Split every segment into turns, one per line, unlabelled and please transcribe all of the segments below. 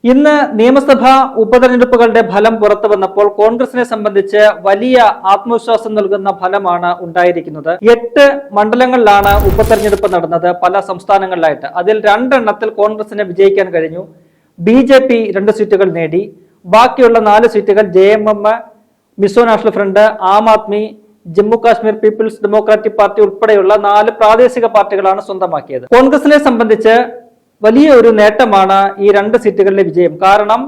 ഇന്ന് നിയമസഭാ ഉപതെരഞ്ഞെടുപ്പുകളുടെ ഫലം പുറത്തു വന്നപ്പോൾ കോൺഗ്രസിനെ സംബന്ധിച്ച് വലിയ ആത്മവിശ്വാസം നൽകുന്ന ഫലമാണ് ഉണ്ടായിരിക്കുന്നത്. 8 മണ്ഡലങ്ങളിലാണ് ഉപതെരഞ്ഞെടുപ്പ് നടന്നത്, പല സംസ്ഥാനങ്ങളിലായിട്ട്. അതിൽ 2 എണ്ണത്തിൽ കോൺഗ്രസിന് വിജയിക്കാൻ കഴിഞ്ഞു. BJP 2 സീറ്റുകൾ നേടി. ബാക്കിയുള്ള 4 സീറ്റുകൾ JMM, Mizo national front, Aam Aadmi, Jammu Kashmir peoples democratic party ഉൾപ്പെടെയുള്ള 4 പ്രാദേശിക പാർട്ടികളാണ് സ്വന്തമാക്കിയത്. കോൺഗ്രസിനെ സംബന്ധിച്ച് വലിയ ഒരു നേട്ടമാണ് ഈ 2 സീറ്റുകളിലെ വിജയം. കാരണം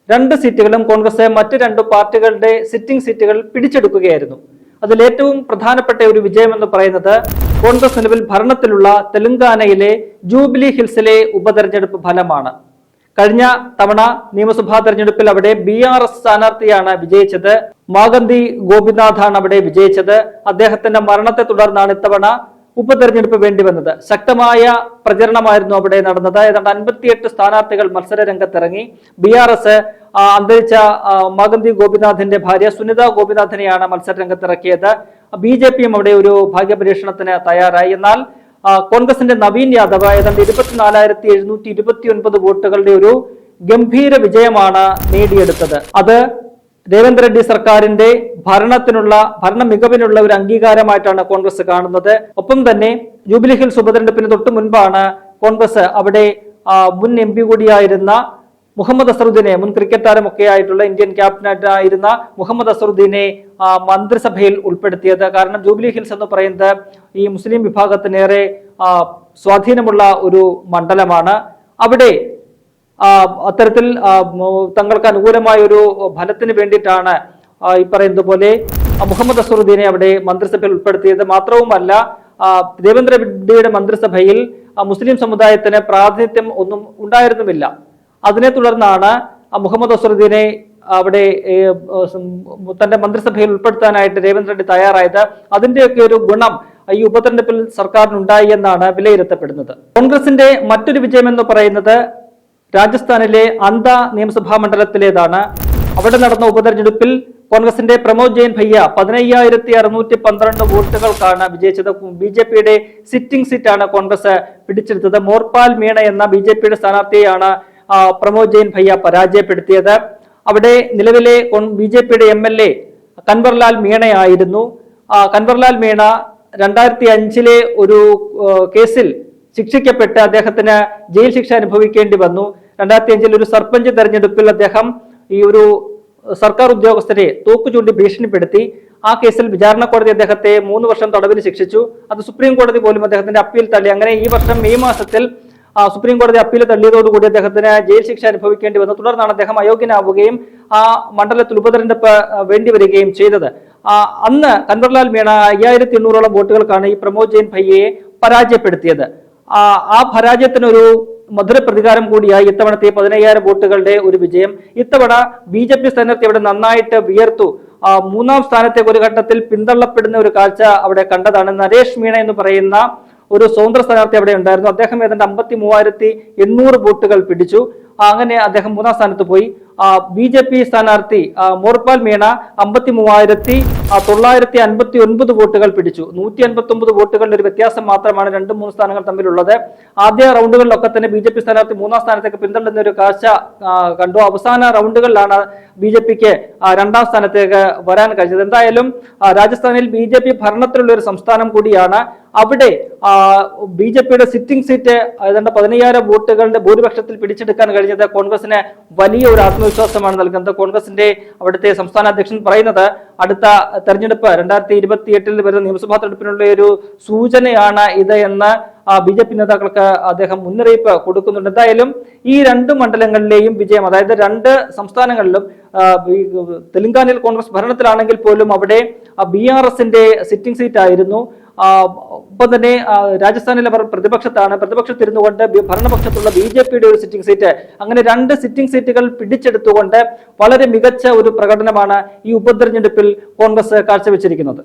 2 സീറ്റുകളും കോൺഗ്രസ് മറ്റ് 2 പാർട്ടികളുടെ സിറ്റിംഗ് സീറ്റുകൾ പിടിച്ചെടുക്കുകയായിരുന്നു. അതിൽ ഏറ്റവും പ്രധാനപ്പെട്ട ഒരു വിജയം എന്ന് പറയുന്നത് കോൺഗ്രസ് നിലവിൽ ഭരണത്തിലുള്ള തെലങ്കാനയിലെ ജൂബിലി ഹിൽസിലെ ഉപതെരഞ്ഞെടുപ്പ് ഫലമാണ്. കഴിഞ്ഞ തവണ നിയമസഭാ തെരഞ്ഞെടുപ്പിൽ അവിടെ BRS സ്ഥാനാർത്ഥിയാണ് വിജയിച്ചത്. മാഗന്തി ഗോപിനാഥാണ് അവിടെ വിജയിച്ചത്. അദ്ദേഹത്തിന്റെ മരണത്തെ തുടർന്നാണ് ഇത്തവണ ഉപതെരഞ്ഞെടുപ്പ് വേണ്ടി വന്നത്. ശക്തമായ പ്രചരണമായിരുന്നു അവിടെ നടന്നത്. ഏതാണ്ട് 58 സ്ഥാനാർത്ഥികൾ മത്സര രംഗത്തിറങ്ങി. BRS അന്തരിച്ച മാഗന്തി ഗോപിനാഥിന്റെ ഭാര്യ സുനിത ഗോപിനാഥിനെയാണ് മത്സര രംഗത്തിറക്കിയത്. BJPയും അവിടെ ഒരു ഭാഗ്യപരീക്ഷണത്തിന് തയ്യാറായി. എന്നാൽ കോൺഗ്രസിന്റെ നവീൻ യാദവ് ഏതാണ്ട് 24,729 വോട്ടുകളുടെ ഒരു ഗംഭീര വിജയമാണ് നേടിയെടുത്തത്. അത് രേവന്ത് റെഡ്ഡി സർക്കാരിന്റെ ഭരണ മികവിനുള്ള ഒരു അംഗീകാരമായിട്ടാണ് കോൺഗ്രസ് കാണുന്നത്. ഒപ്പം തന്നെ ജൂബിലി ഹിൽസ് ഉപതെരഞ്ഞെടുപ്പിന് തൊട്ട് മുൻപാണ് കോൺഗ്രസ് അവിടെ മുൻ MP കൂടിയായിരുന്ന മുഹമ്മദ് അസറുദ്ദീനെ, മുൻ ക്രിക്കറ്റ് താരമൊക്കെ ആയിട്ടുള്ള ഇന്ത്യൻ ക്യാപ്റ്റനായിരുന്ന മുഹമ്മദ് അസറുദ്ദീനെ മന്ത്രിസഭയിൽ ഉൾപ്പെടുത്തിയത്. കാരണം ജൂബിലി ഹിൽസ് എന്ന് പറയുന്നത് ഈ മുസ്ലിം വിഭാഗത്തിനേറെ സ്വാധീനമുള്ള ഒരു മണ്ഡലമാണ്. അവിടെ അത്തരത്തിൽ തങ്ങൾക്ക് അനുകൂലമായ ഒരു ഫലത്തിന് വേണ്ടിയിട്ടാണ് ഈ പറയുന്നത് പോലെ മുഹമ്മദ് അസറുദ്ദീനെ അവിടെ മന്ത്രിസഭയിൽ ഉൾപ്പെടുത്തിയത്. മാത്രവുമല്ല, രേവന്ത് റെഡ്ഡിയുടെ മന്ത്രിസഭയിൽ മുസ്ലിം സമുദായത്തിന് പ്രാതിനിധ്യം ഒന്നും ഉണ്ടായിരുന്നുമില്ല. അതിനെ തുടർന്നാണ് മുഹമ്മദ് അസറുദ്ദീനെ അവിടെ തന്റെ മന്ത്രിസഭയിൽ ഉൾപ്പെടുത്താനായിട്ട് രേവന്ത് റെഡ്ഡി തയ്യാറായത്. അതിന്റെയൊക്കെ ഒരു ഗുണം ഈ ഉപതെരഞ്ഞെടുപ്പിൽ സർക്കാരിനുണ്ടായി എന്നാണ് വിലയിരുത്തപ്പെടുന്നത്. കോൺഗ്രസിന്റെ മറ്റൊരു വിജയം എന്ന് പറയുന്നത് രാജസ്ഥാനിലെ അന്ത നിയമസഭാ മണ്ഡലത്തിലേതാണ്. അവിടെ നടന്ന ഉപതെരഞ്ഞെടുപ്പിൽ കോൺഗ്രസിന്റെ പ്രമോദ് ജെയിൻ ഭയ്യ 15,612 വോട്ടുകൾക്കാണ് വിജയിച്ചത്. BJPയുടെ സിറ്റിംഗ് സീറ്റാണ് കോൺഗ്രസ് പിടിച്ചെടുത്തത്. മോർപാൽ മീണ എന്ന BJPയുടെ സ്ഥാനാർത്ഥിയെയാണ് പ്രമോദ് ജെയിൻ ഭയ്യ പരാജയപ്പെടുത്തിയത്. അവിടെ നിലവിലെ BJPയുടെ MLA കൻവർലാൽ മീണയായിരുന്നു. കൻവർലാൽ മീണ 2005 ഒരു കേസിൽ ശിക്ഷിക്കപ്പെട്ട് അദ്ദേഹത്തിന് ജയിൽ ശിക്ഷ അനുഭവിക്കേണ്ടി വന്നു. 2005 ഒരു സർപഞ്ച് തെരഞ്ഞെടുപ്പിൽ അദ്ദേഹം ഈ ഒരു സർക്കാർ ഉദ്യോഗസ്ഥരെ തോക്കു ചൂണ്ടി ഭീഷണിപ്പെടുത്തി. ആ കേസിൽ വിചാരണ കോടതി അദ്ദേഹത്തെ 3 വർഷം തടവിന് ശിക്ഷിച്ചു. അത് സുപ്രീം കോടതി പോലും അദ്ദേഹത്തിന്റെ അപ്പീൽ തള്ളി. അങ്ങനെ ഈ വർഷം മെയ് മാസത്തിൽ സുപ്രീം കോടതി അപ്പീൽ തള്ളിയതോടുകൂടി അദ്ദേഹത്തിന് ജയിൽ ശിക്ഷ അനുഭവിക്കേണ്ടി വന്നു. തുടർന്നാണ് അദ്ദേഹം അയോഗ്യനാവുകയും ആ മണ്ഡലത്തിൽ ഉപതെരഞ്ഞെടുപ്പ് വേണ്ടിവരികയും ചെയ്തത്. അന്ന് കൻവർലാൽ മീണ 5,800ഓളം വോട്ടുകൾക്കാണ് ഈ പ്രമോദ് ജെയിൻ ഭയ്യയെ പരാജയപ്പെടുത്തിയത്. ആ പരാജയത്തിനൊരു മധുര പ്രതികാരം കൂടിയായി ഇത്തവണത്തെ 15,000 വോട്ടുകളുടെ ഒരു വിജയം. ഇത്തവണ BJP സ്ഥാനാർത്ഥി അവിടെ നന്നായിട്ട് വിയർത്തു. 3ാം സ്ഥാനത്തേക്ക് ഒരു ഘട്ടത്തിൽ പിന്തള്ളപ്പെടുന്ന ഒരു കാഴ്ച അവിടെ കണ്ടതാണ്. നരേഷ് മീണ എന്ന് പറയുന്ന ഒരു സ്വതന്ത്ര സ്ഥാനാർത്ഥി അവിടെ ഉണ്ടായിരുന്നു. അദ്ദേഹം ഏതാണ്ട് 53,800 വോട്ടുകൾ പിടിച്ചു. അങ്ങനെ അദ്ദേഹം 3ാം സ്ഥാനത്ത് പോയി. BJP സ്ഥാനാർത്ഥി മോർപാൽ മീണ 53,959 വോട്ടുകൾ പിടിച്ചു. 159 വോട്ടുകളുടെ ഒരു വ്യത്യാസം മാത്രമാണ് 2-3 സ്ഥാനങ്ങൾ തമ്മിലുള്ളത്. ആദ്യ റൗണ്ടുകളിലൊക്കെ തന്നെ BJP സ്ഥാനാർത്ഥി 3ാം സ്ഥാനത്തേക്ക് പിന്തള്ളുന്ന ഒരു കാഴ്ച കണ്ടു. അവസാന റൗണ്ടുകളിലാണ് BJPക്ക് 2ാം സ്ഥാനത്തേക്ക് വരാൻ കഴിഞ്ഞത്. എന്തായാലും രാജസ്ഥാനിൽ BJP ഭരണത്തിലുള്ള ഒരു സംസ്ഥാനം കൂടിയാണ്. അവിടെ BJPയുടെ സിറ്റിംഗ് സീറ്റ് ഏതാണ്ട് 15,000 വോട്ടുകളുടെ ഭൂരിപക്ഷത്തിൽ പിടിച്ചെടുക്കാൻ കഴിഞ്ഞത് കോൺഗ്രസിന് വലിയ ഒരു ആത്മവിശ്വാസമാണ് നൽകുന്നത്. കോൺഗ്രസിന്റെ അവിടുത്തെ സംസ്ഥാന അധ്യക്ഷൻ പറയുന്നത് അടുത്ത തെരഞ്ഞെടുപ്പ് 2028 വരുന്ന നിയമസഭാ തെരഞ്ഞെടുപ്പിനുള്ള ഒരു സൂചനയാണ് ഇത് എന്ന് BJP നേതാക്കൾക്ക് അദ്ദേഹം മുന്നറിയിപ്പ് കൊടുക്കുന്നുണ്ട്. എന്തായാലും ഈ 2 മണ്ഡലങ്ങളിലെയും വിജയം, അതായത് 2 സംസ്ഥാനങ്ങളിലും തെലങ്കാനയിൽ കോൺഗ്രസ് ഭരണത്തിലാണെങ്കിൽ പോലും അവിടെ BRSന്റെ സിറ്റിംഗ് സീറ്റ് ആയിരുന്നു. ഒപ്പം തന്നെ രാജസ്ഥാനിൽ അവർ പ്രതിപക്ഷത്തിരുന്നു കൊണ്ട് ഭരണപക്ഷത്തുള്ള BJPയുടെ ഒരു സിറ്റിംഗ് സീറ്റ്, അങ്ങനെ 2 സിറ്റിംഗ് സീറ്റുകൾ പിടിച്ചെടുത്തുകൊണ്ട് വളരെ മികച്ച ഒരു പ്രകടനമാണ് ഈ ഉപതെരഞ്ഞെടുപ്പിൽ കോൺഗ്രസ് കാഴ്ചവെച്ചിരിക്കുന്നത്.